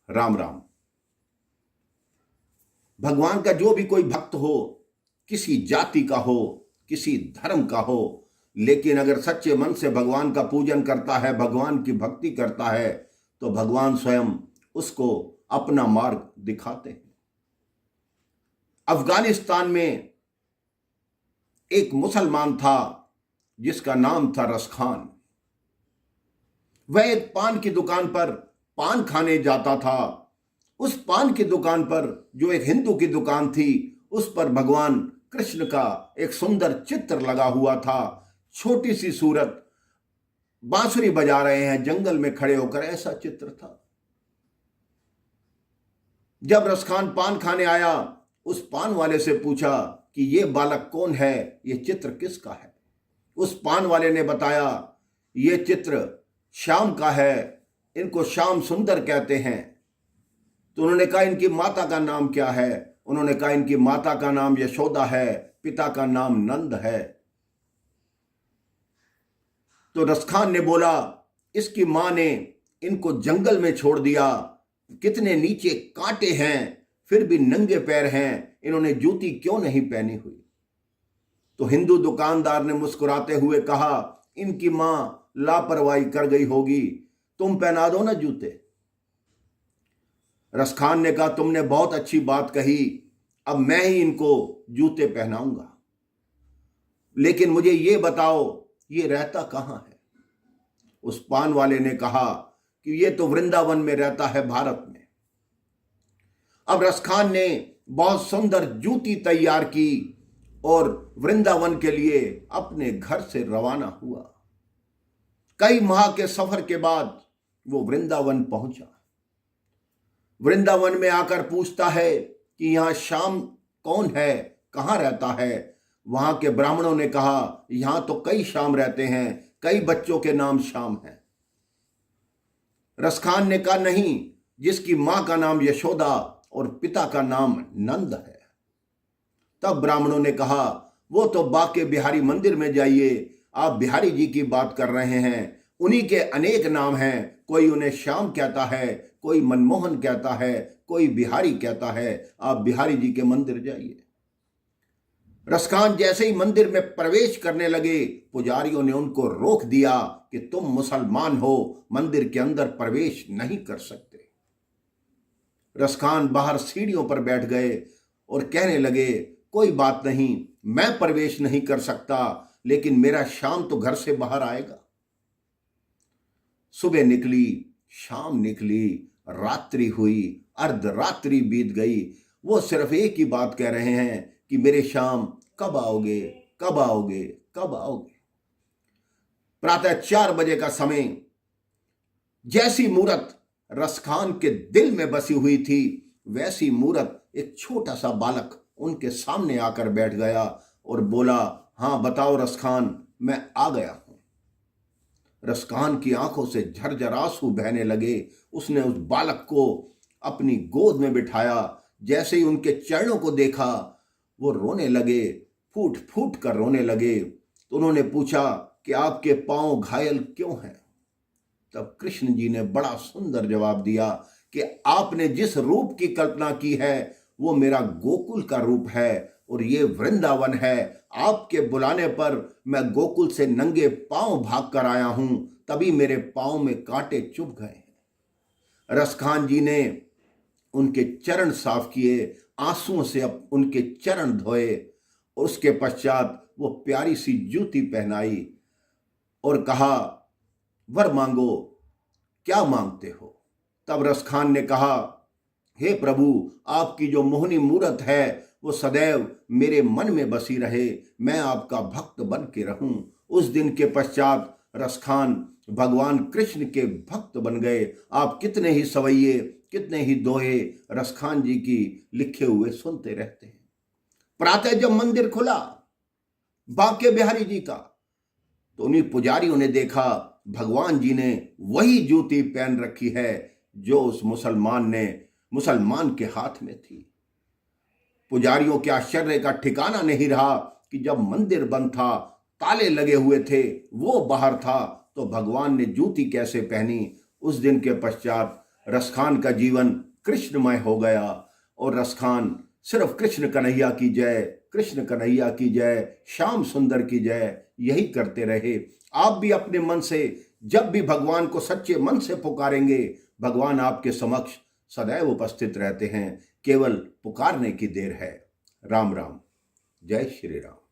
राम राम। भगवान का जो भी कोई भक्त हो, किसी जाति का हो, किसी धर्म का हो, लेकिन अगर सच्चे मन से भगवान का पूजन करता है, भगवान की भक्ति करता है, तो भगवान स्वयं उसको अपना मार्ग दिखाते हैं। अफगानिस्तान में एक मुसलमान था जिसका नाम था रस खान। वह एक पान की दुकान पर पान खाने जाता था। उस पान की दुकान पर, जो एक हिंदू की दुकान थी, उस पर भगवान कृष्ण का एक सुंदर चित्र लगा हुआ था। छोटी सी सूरत, बांसुरी बजा रहे हैं जंगल में खड़े होकर, ऐसा चित्र था। जब रसखान पान खाने आया, उस पान वाले से पूछा कि ये बालक कौन है, ये चित्र किसका है। उस पान वाले ने बताया, ये चित्र श्याम का है, इनको श्याम सुंदर कहते हैं। तो उन्होंने कहा, इनकी माता का नाम क्या है? उन्होंने कहा, इनकी माता का नाम यशोदा है, पिता का नाम नंद है। तो रसखान ने बोला, इसकी मां ने इनको जंगल में छोड़ दिया, कितने नीचे कांटे हैं, फिर भी नंगे पैर हैं, इन्होंने जूती क्यों नहीं पहनी हुई? तो हिंदू दुकानदार ने मुस्कुराते हुए कहा, इनकी मां लापरवाही कर गई होगी, तुम पहना दो ना जूते। रसखान ने कहा, तुमने बहुत अच्छी बात कही, अब मैं ही इनको जूते पहनाऊंगा, लेकिन मुझे ये बताओ, ये रहता कहां है? उस पान वाले ने कहा कि ये तो वृंदावन में रहता है, भारत में। अब रसखान ने बहुत सुंदर जूती तैयार की और वृंदावन के लिए अपने घर से रवाना हुआ। कई माह के सफर के बाद वो वृंदावन पहुंचा। वृंदावन में आकर पूछता है कि यहां श्याम कौन है, कहां रहता है? वहां के ब्राह्मणों ने कहा, यहां तो कई श्याम रहते हैं, कई बच्चों के नाम श्याम हैं। रसखान ने कहा, नहीं, जिसकी मां का नाम यशोदा और पिता का नाम नंद है। तब ब्राह्मणों ने कहा, वो तो बाके बिहारी मंदिर में जाइए, आप बिहारी जी की बात कर रहे हैं, उन्हीं के अनेक नाम हैं, कोई उन्हें श्याम कहता है, कोई मनमोहन कहता है, कोई बिहारी कहता है, आप बिहारी जी के मंदिर जाइए। रसखान जैसे ही मंदिर में प्रवेश करने लगे, पुजारियों ने उनको रोक दिया कि तुम मुसलमान हो, मंदिर के अंदर प्रवेश नहीं कर सकते। रसखान बाहर सीढ़ियों पर बैठ गए और कहने लगे, कोई बात नहीं, मैं प्रवेश नहीं कर सकता, लेकिन मेरा श्याम तो घर से बाहर आएगा। सुबह निकली, शाम निकली, रात्रि हुई, अर्धरात्रि बीत गई। वो सिर्फ एक ही बात कह रहे हैं कि मेरे श्याम कब आओगे, कब आओगे, कब आओगे। प्रातः 4 बजे का समय, जैसी मूरत रसखान के दिल में बसी हुई थी, वैसी मूरत एक छोटा सा बालक उनके सामने आकर बैठ गया और बोला, हाँ बताओ रसखान, मैं आ गया हूं। रसखान की आंखों से झरझर आंसू बहने लगे। उसने उस बालक को अपनी गोद में बिठाया। जैसे ही उनके चरणों को देखा, वो रोने लगे, फूट फूट कर रोने लगे। तो उन्होंने पूछा कि आपके पांव घायल क्यों हैं? तब कृष्ण जी ने बड़ा सुंदर जवाब दिया कि आपने जिस रूप की कल्पना की है, वो मेरा गोकुल का रूप है और ये वृंदावन है। आपके बुलाने पर मैं गोकुल से नंगे पांव भाग कर आया हूं, तभी मेरे पांव में कांटे चुभ गए हैं। रसखान जी ने उनके चरण साफ किए, आंसुओं से उनके चरण धोए, और उसके पश्चात वो प्यारी सी जूती पहनाई और कहा, वर मांगो, क्या मांगते हो? तब रसखान ने कहा, हे प्रभु, आपकी जो मोहनी मूरत है वो सदैव मेरे मन में बसी रहे, मैं आपका भक्त बन के रहूं। उस दिन के पश्चात रसखान भगवान कृष्ण के भक्त बन गए। आप कितने ही सवैये, कितने ही दोहे रसखान जी की लिखे हुए सुनते रहते हैं। प्रातः जब मंदिर खुला बाके बिहारी जी का, तो उन्हीं पुजारियों ने देखा भगवान जी ने वही जूती पहन रखी है जो उस मुसलमान के हाथ में थी। पुजारियों के आश्चर्य का ठिकाना नहीं रहा कि जब मंदिर बंद था, ताले लगे हुए थे, वो बाहर था, तो भगवान ने जूती कैसे पहनी। उस दिन के पश्चात रसखान का जीवन कृष्णमय हो गया और रसखान सिर्फ कृष्ण कन्हैया की जय, कृष्ण कन्हैया की जय, श्याम सुंदर की जय यही करते रहे। आप भी अपने मन से जब भी भगवान को सच्चे मन से पुकारेंगे, भगवान आपके समक्ष सदैव उपस्थित रहते हैं। केवल पुकारने की देर है। राम राम, जय श्री राम।